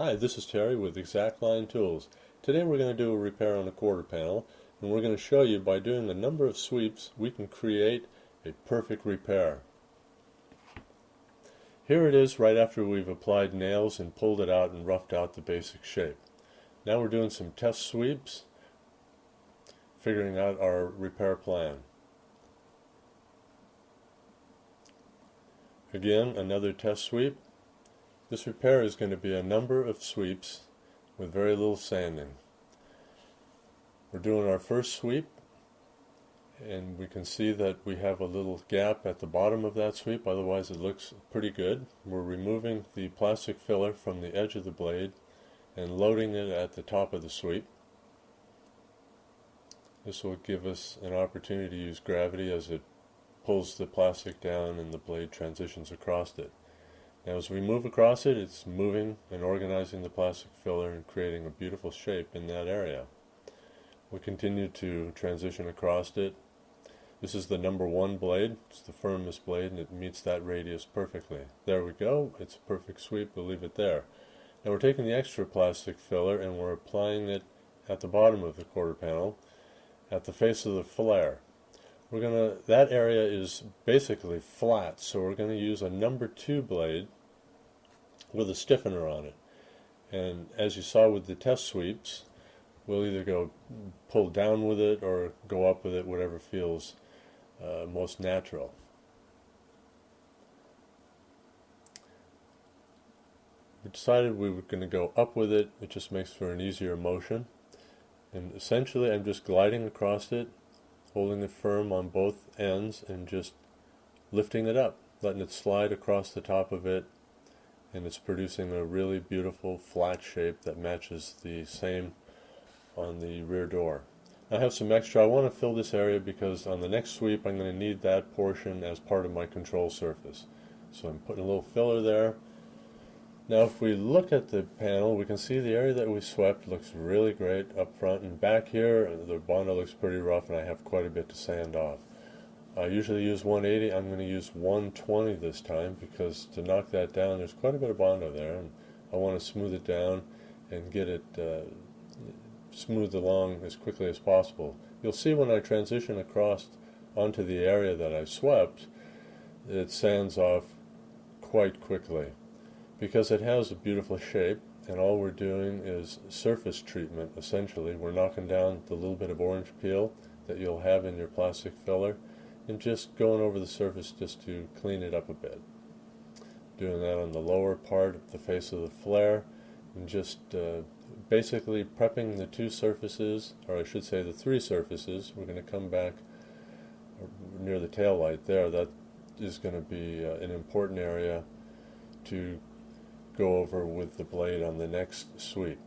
Hi, this is Terry with Exact Line Tools. Today we're going to do a repair on a quarter panel, and we're going to show you by doing a number of sweeps we can create a perfect repair. Here it is right after we've applied nails and pulled it out and roughed out the basic shape. Now we're doing some test sweeps, figuring out our repair plan. Again, another test sweep. This repair is going to be a number of sweeps with very little sanding. We're doing our first sweep, and we can see that we have a little gap at the bottom of that sweep, otherwise it looks pretty good. We're removing the plastic filler from the edge of the blade and loading it at the top of the sweep. This will give us an opportunity to use gravity as it pulls the plastic down and the blade transitions across it. Now as we move across it, it's moving and organizing the plastic filler and creating a beautiful shape in that area. We continue to transition across it. This is the number 1 blade. It's the firmest blade and it meets that radius perfectly. There we go. It's a perfect sweep. We'll leave it there. Now we're taking the extra plastic filler and we're applying it at the bottom of the quarter panel at the face of the flare. That area is basically flat, so we're going to use a number 2 blade with a stiffener on it. And as you saw with the test sweeps, we'll either go pull down with it or go up with it, whatever feels most natural. We decided we were going to go up with it. It just makes for an easier motion. And essentially I'm just gliding across it, holding it firm on both ends and just lifting it up, letting it slide across the top of it, and it's producing a really beautiful flat shape that matches the same on the rear door. I have some extra. I want to fill this area because on the next sweep I'm going to need that portion as part of my control surface. So I'm putting a little filler there. Now if we look at the panel, we can see the area that we swept looks really great up front, and back here the Bondo looks pretty rough and I have quite a bit to sand off. I usually use 180. I'm going to use 120 this time because to knock that down there's quite a bit of Bondo there and I want to smooth it down and get it smoothed along as quickly as possible. You'll see when I transition across onto the area that I swept, it sands off quite quickly, because it has a beautiful shape and all we're doing is surface treatment. Essentially we're knocking down the little bit of orange peel that you'll have in your plastic filler and just going over the surface just to clean it up a bit. Doing that on the lower part of the face of the flare and just basically prepping the 2 surfaces, or I should say the 3 surfaces. We're going to come back near the tail light there. That is going to be an important area to go over with the blade on the next sweep.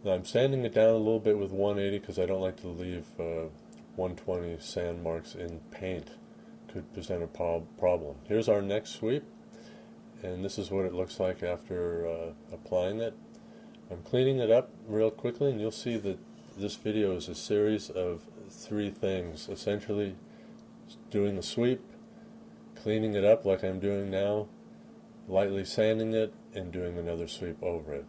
Now I'm sanding it down a little bit with 180 because I don't like to leave 120 sand marks in paint. Could present a problem. Here's our next sweep, and this is what it looks like after applying it. I'm cleaning it up real quickly, and you'll see that this video is a series of 3 things. Essentially doing the sweep, cleaning it up like I'm doing now, lightly sanding it, and doing another sweep over it.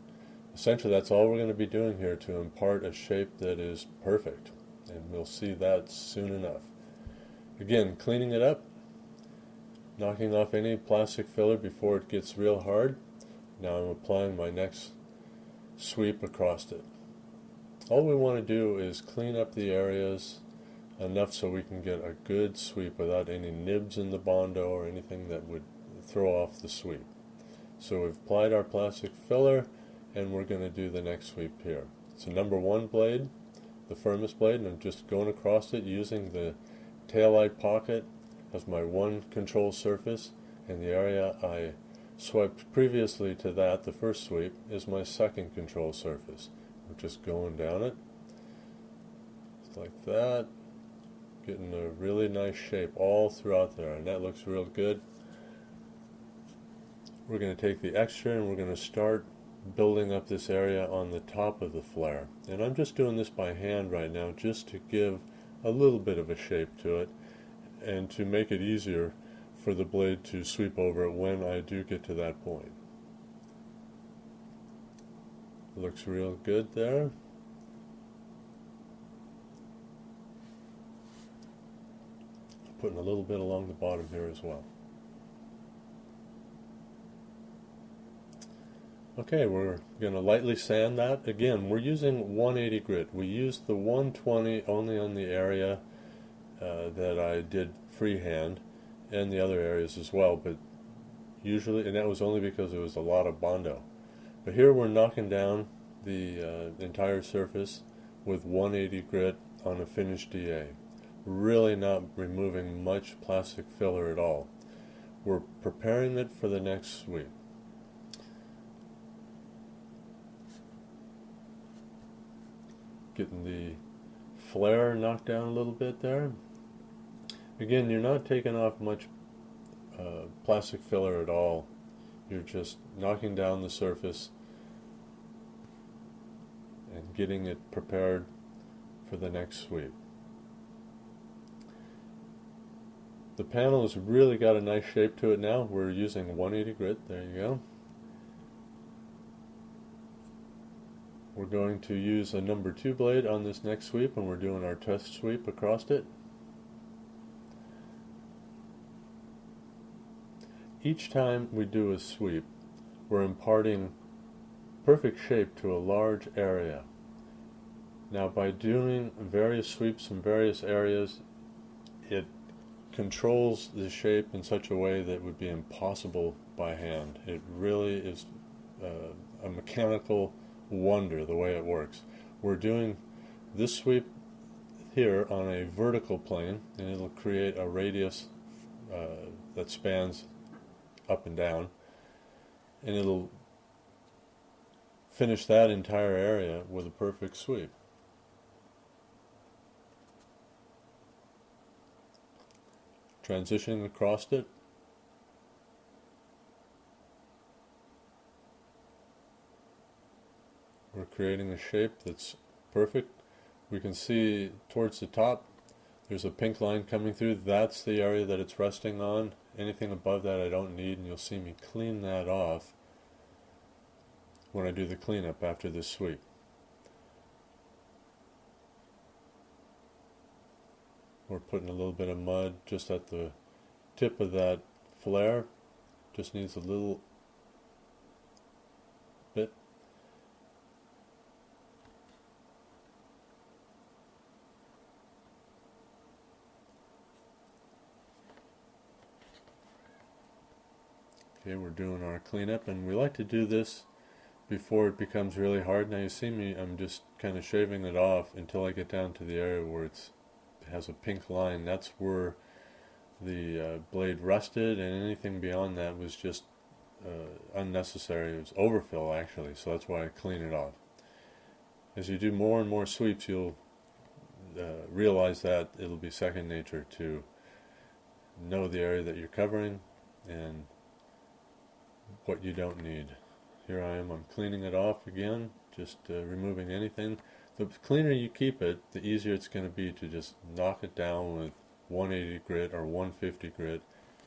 Essentially that's all we're going to be doing here to impart a shape that is perfect, and we'll see that soon enough. Again, cleaning it up, knocking off any plastic filler before it gets real hard. Now I'm applying my next sweep across it. All we want to do is clean up the areas enough so we can get a good sweep without any nibs in the Bondo or anything that would throw off the sweep. So we've applied our plastic filler and we're going to do the next sweep here. It's a number 1 blade, the firmest blade, and I'm just going across it using the taillight pocket as my 1 control surface, and the area I swept previously to that, the first sweep, is my 2nd control surface. I'm just going down it just like that, getting a really nice shape all throughout there, and that looks real good. We're going to take the extra and we're going to start building up this area on the top of the flare, and I'm just doing this by hand right now just to give a little bit of a shape to it and to make it easier for the blade to sweep over it when I do get to that point. Looks real good there. Putting a little bit along the bottom here as well. Okay, we're going to lightly sand that. Again, we're using 180 grit. We used the 120 only on the area that I did freehand, and the other areas as well, but usually, and that was only because there was a lot of Bondo. But here we're knocking down the entire surface with 180 grit on a finished DA. Really not removing much plastic filler at all. We're preparing it for the next sweep. Getting the flare knocked down a little bit there. Again, you're not taking off much plastic filler at all. You're just knocking down the surface and getting it prepared for the next sweep. The panel has really got a nice shape to it now. We're using 180 grit. There you go. We're going to use a number 2 blade on this next sweep when we're doing our test sweep across it. Each time we do a sweep, we're imparting perfect shape to a large area. Now, by doing various sweeps in various areas, it controls the shape in such a way that would be impossible by hand. It really is a mechanical wonder the way it works. We're doing this sweep here on a vertical plane, and it'll create a radius that spans up and down, and it'll finish that entire area with a perfect sweep. Transitioning across it. We're creating a shape that's perfect. We can see towards the top there's a pink line coming through. That's the area that it's resting on. Anything above that I don't need, and you'll see me clean that off when I do the cleanup after this sweep. We're putting a little bit of mud just at the tip of that flare. Just needs a little bit. Okay, we're doing our cleanup, and we like to do this before it becomes really hard. Now you see me, I'm just kind of shaving it off until I get down to the area where it has a pink line. That's where the blade rested, and anything beyond that was just unnecessary. It was overfill actually, so that's why I clean it off. As you do more and more sweeps, you'll realize that it'll be second nature to know the area that you're covering and what you don't need. Here I am, I'm cleaning it off again, just removing anything. The cleaner you keep it, the easier it's going to be to just knock it down with 180 grit or 150 grit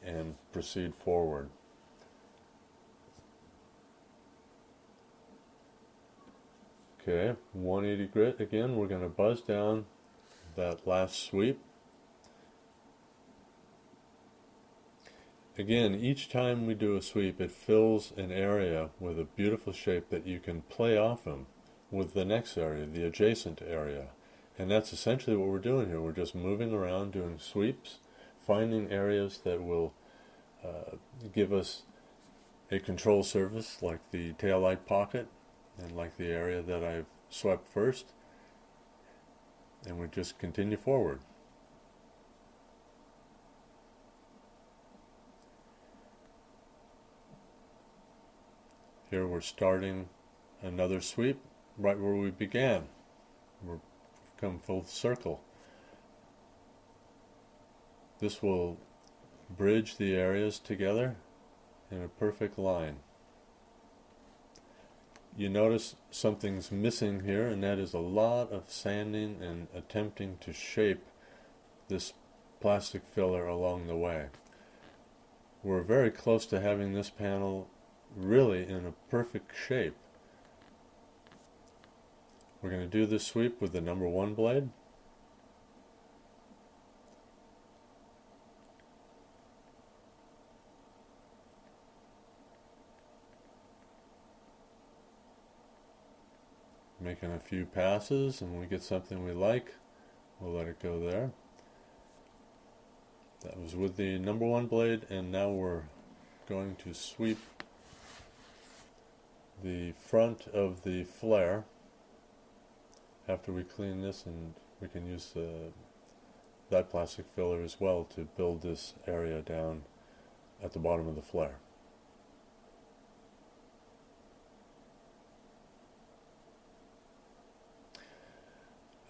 and proceed forward. Okay, 180 grit again. We're going to buzz down that last sweep. Again, each time we do a sweep, it fills an area with a beautiful shape that you can play off of with the next area, the adjacent area. And that's essentially what we're doing here. We're just moving around doing sweeps, finding areas that will give us a control surface like the taillight pocket and like the area that I've swept first, and we just continue forward. Here we're starting another sweep right where we began. We've come full circle. This will bridge the areas together in a perfect line. You notice something's missing here, and that is a lot of sanding and attempting to shape this plastic filler along the way. we're very close to having this panel really in a perfect shape. We're going to do this sweep with the number 1 blade. Making a few passes, and when we get something we like, we'll let it go there. That was with the number 1 blade, and now we're going to sweep the front of the flare after we clean this, and we can use that plastic filler as well to build this area down at the bottom of the flare.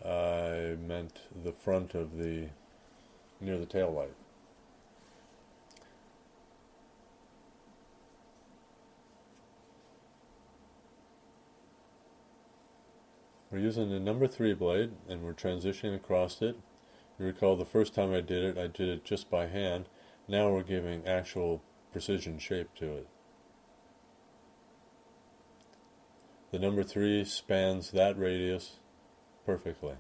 I meant the front of the, near the tail light. We're using the number 3 blade, and we're transitioning across it. You recall the first time I did it just by hand. Now we're giving actual precision shape to it. The number 3 spans that radius perfectly.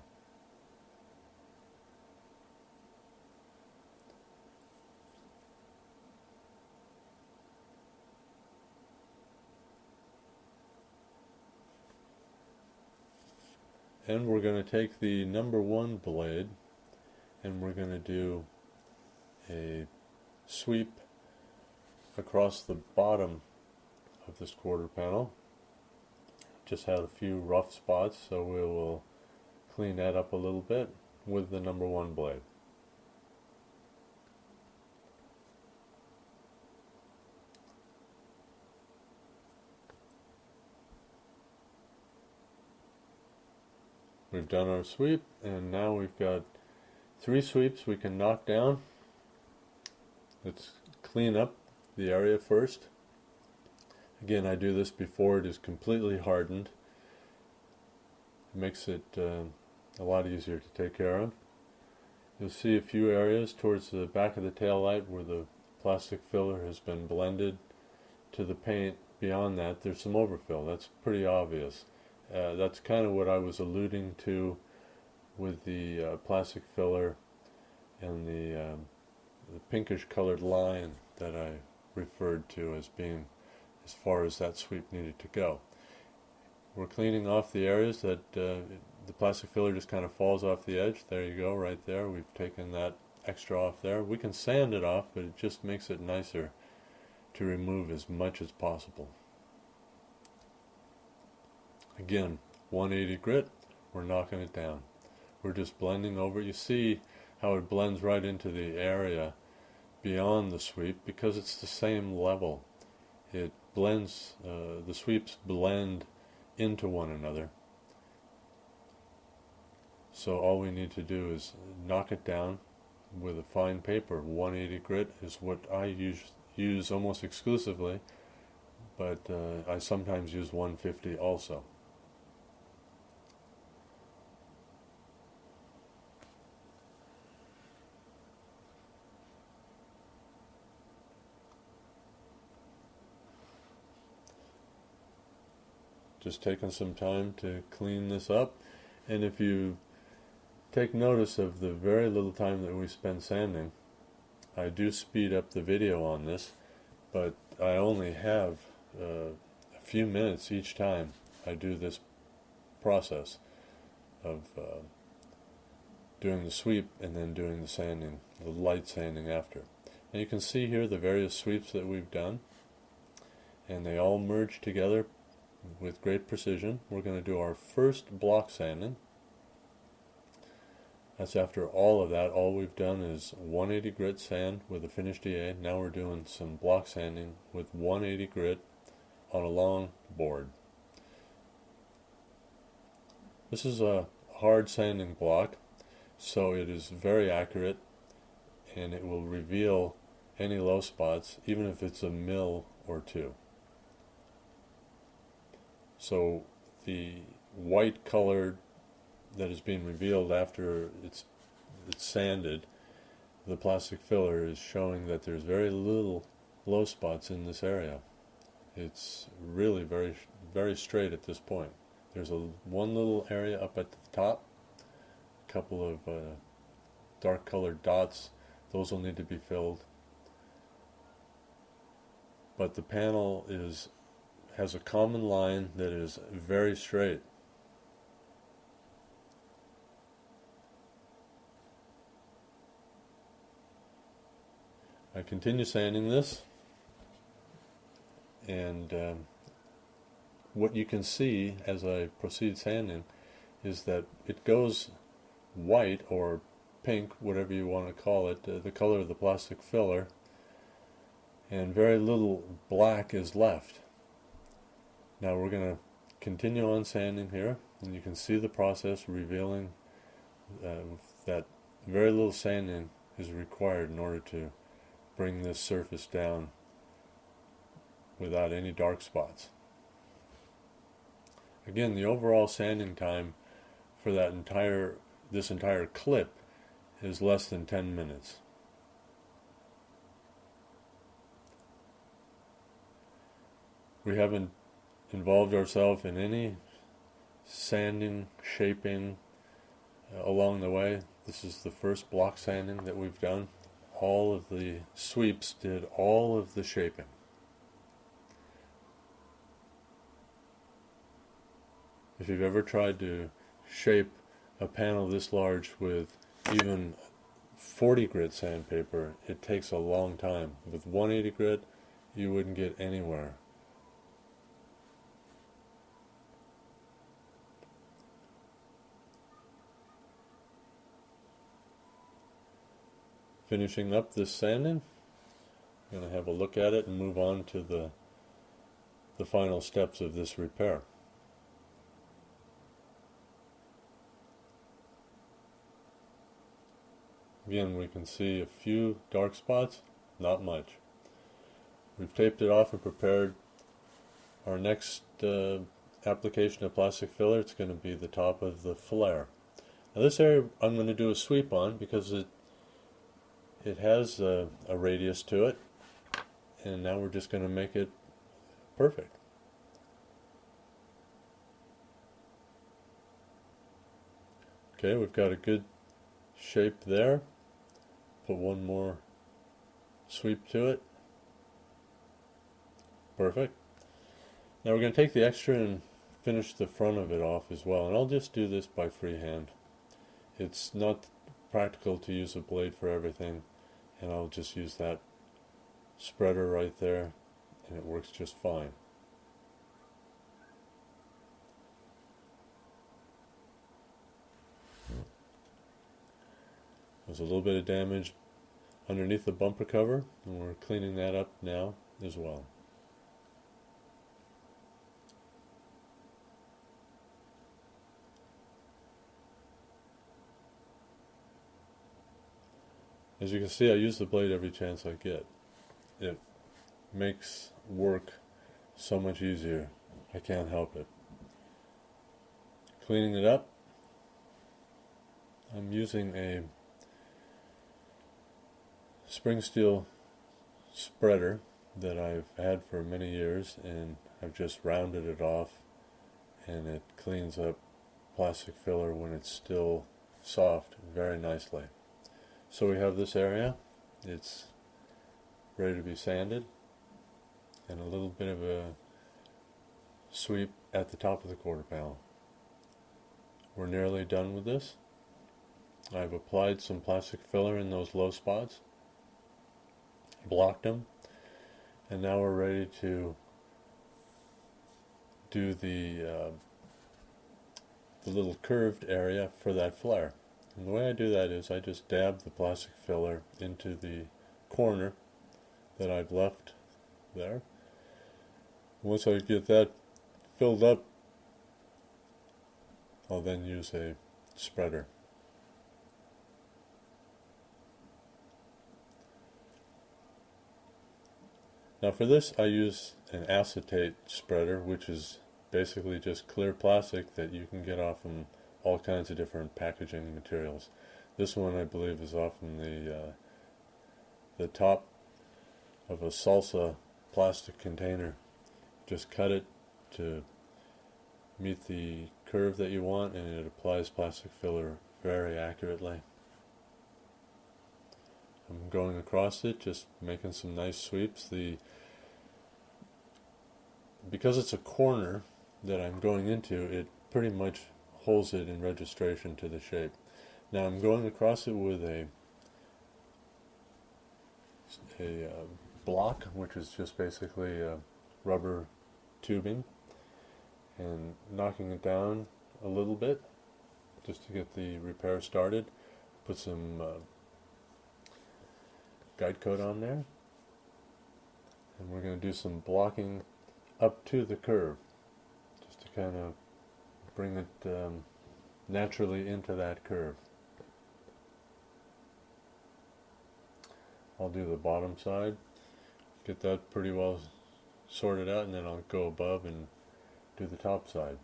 And we're going to take the number 1 blade, and we're going to do a sweep across the bottom of this quarter panel. Just had a few rough spots, so we will clean that up a little bit with the number 1 blade. We've done our sweep, and now we've got 3 sweeps we can knock down. Let's clean up the area first. Again, I do this before it is completely hardened. It makes it a lot easier to take care of. You'll see a few areas towards the back of the tail light where the plastic filler has been blended to the paint. Beyond that, there's some overfill. That's pretty obvious. That's kind of what I was alluding to with the plastic filler and the pinkish colored line that I referred to as being as far as that sweep needed to go. We're cleaning off the areas that the plastic filler just kind of falls off the edge. There you go, right there. We've taken that extra off there. We can sand it off, but it just makes it nicer to remove as much as possible. Again, 180 grit, we're knocking it down. We're just blending over. You see how it blends right into the area beyond the sweep because it's the same level. It blends, the sweeps blend into one another. So all we need to do is knock it down with a fine paper. 180 grit is what I use almost exclusively, but I sometimes use 150 also. Just taking some time to clean this up, and if you take notice of the very little time that we spend sanding, I do speed up the video on this, but I only have a few minutes each time I do this process of doing the sweep and then doing the sanding, the light sanding after. And you can see here the various sweeps that we've done, and they all merge together with great precision. We're going to do our first block sanding. That's after all of that. All we've done is 180 grit sand with a finished EA. Now we're doing some block sanding with 180 grit on a long board. This is a hard sanding block, so it is very accurate, and it will reveal any low spots, even if it's a mil or two. So the white color that is being revealed after it's sanded, the plastic filler is showing that there's very little low spots in this area. It's really very straight at this point. There's one little area up at the top, a couple of dark colored dots. Those will need to be filled. But the panel has a common line that is very straight. I continue sanding this, and what you can see as I proceed sanding is that it goes white or pink, whatever you want to call it, the color of the plastic filler, and very little black is left. Now we're going to continue on sanding here, and you can see the process revealing that very little sanding is required in order to bring this surface down without any dark spots. Again, the overall sanding time for this entire clip is less than 10 minutes. We haven't involved ourselves in any sanding, shaping along the way. This is the first block sanding that we've done. All of the sweeps did all of the shaping. If you've ever tried to shape a panel this large with even 40 grit sandpaper, it takes a long time. With 180 grit, you wouldn't get anywhere. Finishing up this sanding, I'm going to have a look at it and move on to the final steps of this repair. Again, we can see a few dark spots, not much. We've taped it off and prepared our next application of plastic filler. It's going to be the top of the flare. Now this area I'm going to do a sweep on because it has a radius to it, and now we're just going to make it perfect. Okay, we've got a good shape there. Put one more sweep to it. Perfect. Now we're going to take the extra and finish the front of it off as well, and I'll just do this by freehand. It's not practical to use a blade for everything, and I'll just use that spreader right there, and it works just fine. There's a little bit of damage underneath the bumper cover, and we're cleaning that up now as well. As you can see, I use the blade every chance I get. It makes work so much easier. I can't help it. Cleaning it up, I'm using a spring steel spreader that I've had for many years, and I've just rounded it off, and it cleans up plastic filler when it's still soft very nicely. So we have this area, it's ready to be sanded, and a little bit of a sweep at the top of the quarter panel. We're nearly done with this. I've applied some plastic filler in those low spots, blocked them, and now we're ready to do the little curved area for that flare. And the way I do that is I just dab the plastic filler into the corner that I've left there. Once I get that filled up, I'll then use a spreader. Now for this I use an acetate spreader, which is basically just clear plastic that you can get off from all kinds of different packaging materials. This one I believe is off from the top of a salsa plastic container. Just cut it to meet the curve that you want, and it applies plastic filler very accurately. I'm going across it, just making some nice sweeps. Because it's a corner that I'm going into, it pretty much holds it in registration to the shape. Now I'm going across it with a block, which is just basically rubber tubing, and knocking it down a little bit just to get the repair started. Put some guide coat on there, and we're going to do some blocking up to the curve just to kind of bring it naturally into that curve. I'll do the bottom side, get that pretty well sorted out, and then I'll go above and do the top side.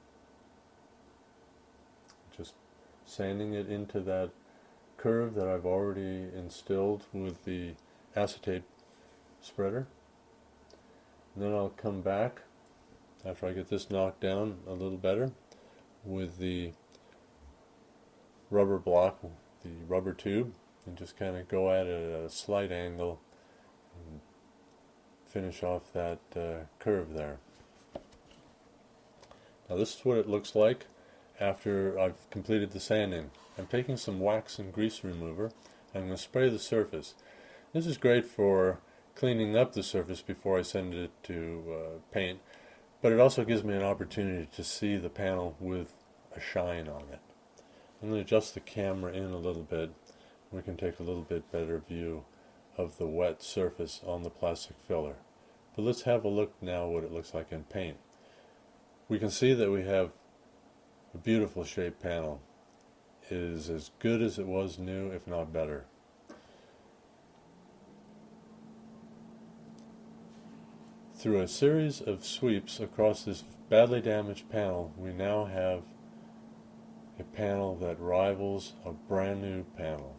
Just sanding it into that curve that I've already instilled with the acetate spreader. And then I'll come back after I get this knocked down a little better with the rubber block, the rubber tube, and just kind of go at it at a slight angle and finish off that curve there. Now this is what it looks like after I've completed the sanding. I'm taking some wax and grease remover. I'm going to spray the surface. This is great for cleaning up the surface before I send it to paint, but it also gives me an opportunity to see the panel with a shine on it. I'm going to adjust the camera in a little bit. We can take a little bit better view of the wet surface on the plastic filler. But let's have a look now what it looks like in paint. We can see that we have a beautiful shaped panel. It is as good as it was new, if not better. Through a series of sweeps across this badly damaged panel, we now have a panel that rivals a brand new panel.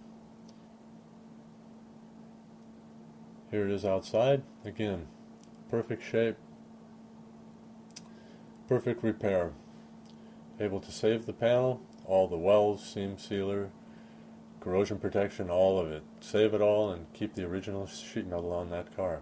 Here it is outside. Again, perfect shape, perfect repair. Able to save the panel, all the welds, seam sealer, corrosion protection, all of it. Save it all and keep the original sheet metal on that car.